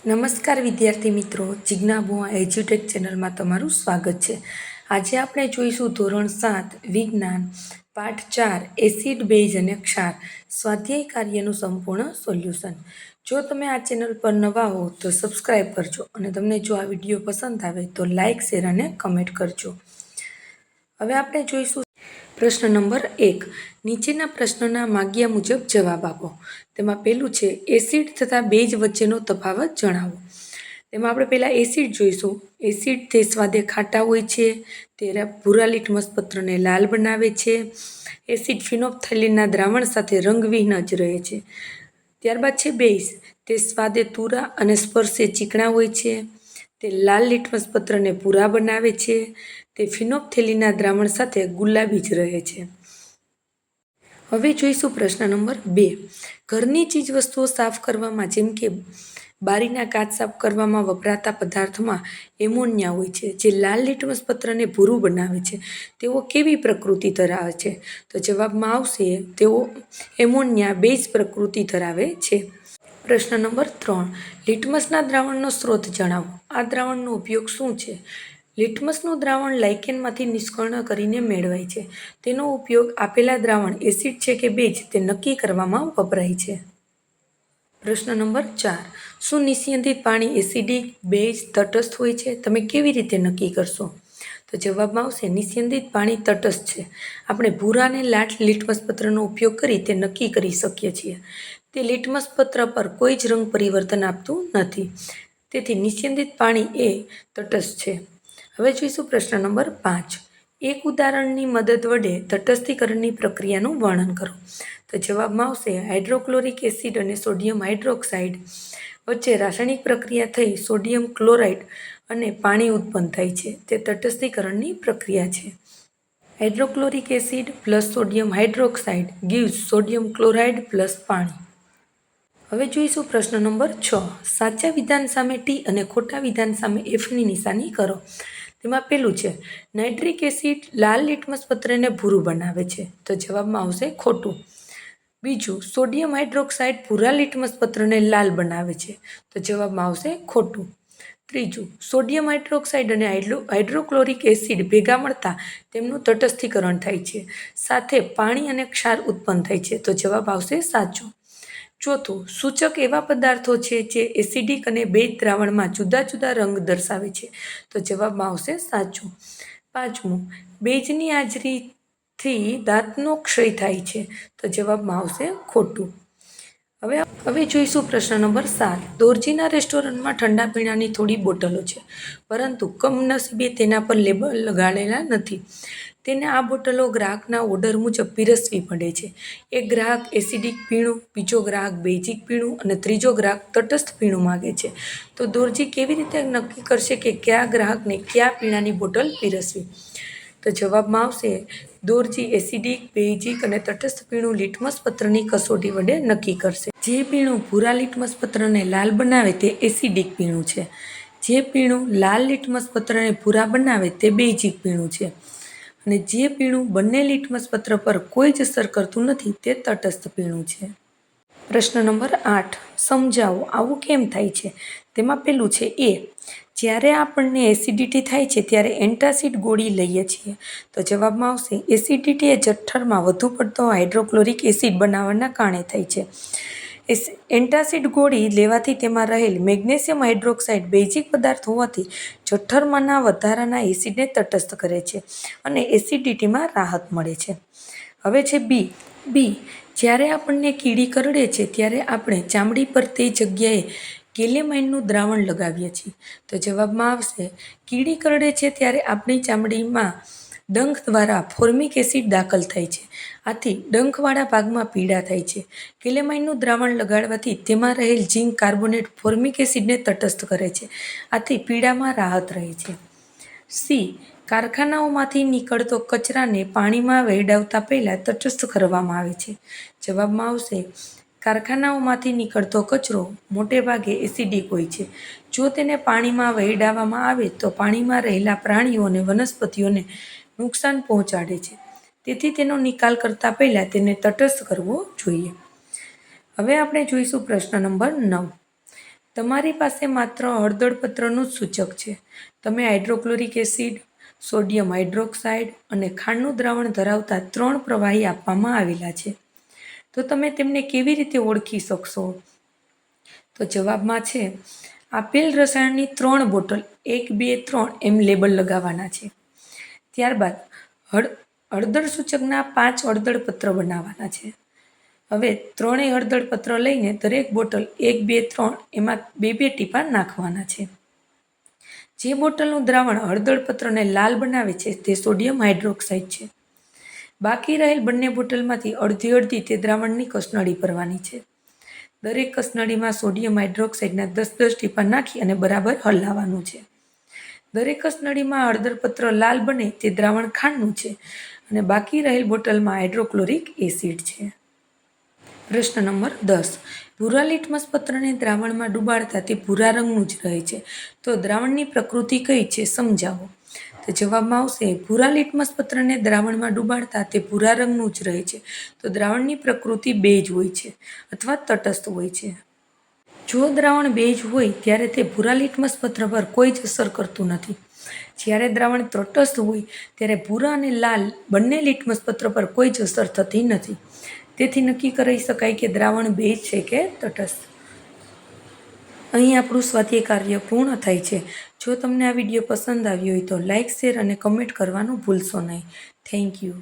નમસ્કાર વિદ્યાર્થી મિત્રો, જિજ્ઞા બુઆ એજ્યુટેક ચેનલમાં તમારું સ્વાગત છે. આજે આપણે જોઈશું ધોરણ 7 વિજ્ઞાન પાઠ 4 એસિડ બેઝ અને ક્ષાર સ્વાધ્યાય કાર્યનું સંપૂર્ણ સોલ્યુશન. જો તમે આ ચેનલ પર નવા હો તો સબસ્ક્રાઇબ કરજો અને તમને જો આ વિડીયો પસંદ આવે તો લાઇક, શેર અને કમેન્ટ કરજો. હવે આપણે જોઈશું પ્રશ્ન નંબર 1. નીચેના પ્રશ્નના માગ્યા મુજબ જવાબ આપો. તેમાં પહેલું છે એસિડ તથા બેઝ વચ્ચેનો તફાવત જણાવો. તેમાં આપણે પહેલાં એસિડ જોઈશું. એસિડ તે સ્વાદે ખાટા હોય છે, તે ભૂરા લિટમસ પત્રને લાલ બનાવે છે. એસિડ ફિનોપ્થેલિનના દ્રાવણ સાથે રંગવિહીન જ રહે છે. ત્યારબાદ છે બેઝ, તે સ્વાદે તુરા અને સ્પર્શે ચીકણા હોય છે, તે લાલ લિટમસ પત્રને ભૂરા બનાવે છે, તે ફિનોપ્થેલિનના દ્રાવણ સાથે ગુલાબી જ રહે છે. હવે જોઈશું પ્રશ્ન નંબર 2. ઘરની ચીજવસ્તુઓ સાફ કરવામાં જેમ કે બારીના કાચ સાફ કરવામાં વપરાતા પદાર્થમાં એમોનિયા હોય છે, જે લાલ લિટમસ પત્રને ભૂરું બનાવે છે. તેઓ કેવી પ્રકૃતિ ધરાવે છે? તો જવાબમાં આવશે તેઓ એમોનિયા બેઝ પ્રકૃતિ ધરાવે છે. પ્રશ્ન નંબર 3. લિટમસના દ્રાવણનો સ્ત્રોત જણાવો. આ દ્રાવણનો ઉપયોગ શું છે? લિટમસનું દ્રાવણ લાઇકેનમાંથી નિષ્કર્ષણ કરીને મેળવાય છે. તેનો ઉપયોગ આપેલા દ્રાવણ એસિડ છે કે બેઝ તે નક્કી કરવામાં વપરાય છે. પ્રશ્ન નંબર 4. શું નિસ્યંદિત પાણી એસિડિક, બેઝ, તટસ્થ હોય છે? તમે કેવી રીતે નક્કી કરશો? તો જવાબમાં આવશે નિસ્યંદિત પાણી તટસ્થ છે. આપણે ભૂરા અને લાલ લિટમસ પત્રનો ઉપયોગ કરી તે નક્કી કરી શકીએ છીએ. તે લિટમસ પત્ર પર કોઈ જ રંગ પરિવર્તન આપતું નથી. તેથી નિસ્યંદિત પાણી એ તટસ્થ છે. હવે જોઈશું પ્રશ્ન નંબર 5. એક ઉદાહરણની મદદ વડે તટસ્થીકરણની પ્રક્રિયાનું વર્ણન કરો. તો જવાબમાં આવશે હાઇડ્રોક્લોરિક એસિડ અને સોડિયમ હાઇડ્રોક્સાઇડ વચ્ચે રાસાયણિક પ્રક્રિયા થઈ સોડિયમ ક્લોરાઇડ અને પાણી ઉત્પન્ન થાય છે. તે તટસ્થીકરણની પ્રક્રિયા છે. Hydrochloric acid plus sodium hydroxide gives sodium chloride plus પાણી. હવે જોઈશું પ્રશ્ન નંબર 6. સાચા વિધાન સામે ટી અને ખોટા વિધાન સામે એફની નિશાની કરો. તેમાં પહેલું છે નાઇટ્રિક એસિડ લાલ લિટમસ પત્રને ભૂરું બનાવે છે. તો જવાબમાં આવશે ખોટું. બીજું, સોડિયમ હાઇડ્રોક્સાઇડ ભૂરા લિટમસ પત્રને લાલ બનાવે છે. તો જવાબમાં આવશે ખોટું. ત્રીજું, સોડિયમ હાઇડ્રોક્સાઇડ અને હાઇડ્રોક્લોરિક એસિડ ભેગા મળતા તેમનું તટસ્થીકરણ થાય છે. સાથે પાણી અને ક્ષાર ઉત્પન્ન થાય છે. તો જવાબ આવશે સાચું. ચોથું, સૂચક એવા પદાર્થો છે જે એસિડિક અને બેઝ દ્રાવણમાં જુદા જુદા રંગ દર્શાવે છે. તો જવાબમાં આવશે સાચું. પાંચમું, બેઝની હાજરીથી દાંતનો ક્ષય થાય છે. તો જવાબમાં આવશે ખોટું. હવે જોઈશું પ્રશ્ન નંબર 7. દોરજીના રેસ્ટોરન્ટમાં ઠંડા પીણાની થોડી બોટલો છે, પરંતુ કમનસીબે તેના પર લેબલ લગાડેલા નથી. તેને આ બોટલો ગ્રાહકના ઓર્ડર મુજબ પીરસવી પડે છે. એક ગ્રાહક એસિડિક પીણું, બીજો ગ્રાહક બેઝિક પીણું અને ત્રીજો ગ્રાહક તટસ્થ પીણું માગે છે. તો દોરજી કેવી રીતે નક્કી કરશે કે કયા ગ્રાહકને કયા પીણાની બોટલ પીરસવી? તો જવાબમાં આવશે દોરજી એસિડિક, બેઝિક અને તટસ્થ પીણું લિટમસ પત્રની કસોટી વડે નક્કી કરશે. જે પીણું ભૂરા લિટમસ પત્રને લાલ બનાવે તે એસિડિક પીણું છે. જે પીણું લાલ લિટમસ પત્રને ભૂરા બનાવે તે બેઝિક પીણું છે. અને જે પીણું બંને લિટમસ પત્ર પર કોઈ જ અસર કરતું નથી તે તટસ્થ પીણું છે. પ્રશ્ન નંબર 8. સમજાવો આવું કેમ થાય છે? તેમાં પહેલું છે એ. જ્યારે આપણને એસિડિટી થાય છે ત્યારે એન્ટાસિડ ગોળી લઈએ છીએ. તો જવાબમાં આવશે એસિડિટી એ જઠરમાં વધુ પડતો હાઇડ્રોક્લોરિક એસિડ બનાવવાના કારણે થાય છે. એન્ટાસિડ ગોળી લેવાથી તેમાં રહેલ મેગ્નેશિયમ હાઇડ્રોક્સાઇડ બેઝિક પદાર્થ હોવાથી જઠરમાંના વધારાના એસિડને તટસ્થ કરે છે અને એસિડિટીમાં રાહત મળે છે. હવે છે બી. જ્યારે આપણને કીડી કરડે છે ત્યારે આપણે ચામડી પર તે જગ્યાએ કેલેમાઇનનું દ્રાવણ લગાવીએ છીએ. તો જવાબમાં આવશે કીડી કરડે છે ત્યારે આપણી ચામડીમાં ડંખ દ્વારા ફોર્મિક એસિડ દાખલ થાય છે. આથી ડંખવાળા ભાગમાં પીડા થાય છે. કેલેમાઇનનું દ્રાવણ લગાડવાથી તેમાં રહેલ ઝીંક કાર્બોનેટ ફોર્મિક એસિડને તટસ્થ કરે છે. આથી પીડામાં રાહત રહે છે. સી. કારખાનાઓમાંથી નીકળતો કચરાને પાણીમાં વહેવડાવતા પહેલાં તટસ્થ કરવામાં આવે છે. જવાબમાં આવશે કારખાનાઓમાંથી નીકળતો કચરો મોટે ભાગે એસિડિક હોય છે. જો તેને પાણીમાં વહેવડાવવામાં આવે તો પાણીમાં રહેલા પ્રાણીઓ અને વનસ્પતિઓને નુકસાન પહોંચાડે છે. તેથી તેનો નિકાલ કરતા પહેલાં તેને તટસ્થ કરવો જોઈએ. હવે આપણે જોઈશું પ્રશ્ન નંબર 9. તમારી પાસે માત્ર હળદળપત્રનું જ સૂચક છે. તમે હાઇડ્રોક્લોરિક એસિડ, સોડિયમ હાઇડ્રોક્સાઇડ અને ખાંડનું દ્રાવણ ધરાવતા 3 પ્રવાહી આપવામાં આવેલા છે. તો તમે તેમને કેવી રીતે ઓળખી શકશો? તો જવાબમાં છે આપેલ રસાયણની 3 બોટલ 1, 2, 3 એમ લેબલ લગાવવાના છે. ત્યારબાદ હળદર સૂચકના 5 હળદળપત્ર બનાવવાના છે. હવે 3 હળદળપત્ર લઈને દરેક બોટલ 1, 2, 3 એમાં 2 ટીપા નાખવાના છે. જે બોટલનું દ્રાવણ હળદળપત્રને લાલ બનાવે છે તે સોડિયમ હાઇડ્રોક્સાઇડ છે. બાકી રહેલ બંને બોટલમાંથી અડધી તે દ્રાવણની કસનળી ભરવાની છે. દરેક કસનળીમાં સોડિયમ હાઇડ્રોક્સાઇડના 10 ટીપા નાખી અને બરાબર હલાવવાનું છે. દરેક કસનળીમાં હળદરપત્ર લાલ બને તે દ્રાવણ ખાંડનું છે અને બાકી રહેલ બોટલમાં હાઇડ્રોક્લોરિક એસિડ છે. પ્રશ્ન નંબર 10. ભૂરા લિટમસ પત્રને દ્રાવણમાં ડુબાડતા તે ભૂરા રંગનું જ રહે છે. તો દ્રાવણની પ્રકૃતિ કઈ છે સમજાવો. તો જવાબમાં આવશે ભૂરા લિટમસ પત્રને દ્રાવણમાં ડુબાડતા તે ભૂરા રંગનું જ રહે છે. તો દ્રાવણની પ્રકૃતિ બેજ હોય છે અથવા તટસ્થ હોય છે. જો દ્રાવણ બેજ હોય ત્યારે તે ભૂરા લિટમસ પત્ર પર કોઈ જ અસર કરતું નથી. જ્યારે દ્રાવણ તટસ્થ હોય ત્યારે ભૂરા અને લાલ બંને લિટમસ પત્ર પર કોઈ જ અસર થતી નથી. તેથી નક્કી કરી શકાય કે દ્રાવણ બેજ છે કે તટસ્થ. અહીં આપણું સ્વાધ્યાય કાર્ય પૂર્ણ થાય છે. જો તમને આ વિડીયો પસંદ આવ્યો હોય તો લાઇક, શેર અને કમેન્ટ કરવાનું ભૂલશો નહીં. Thank you.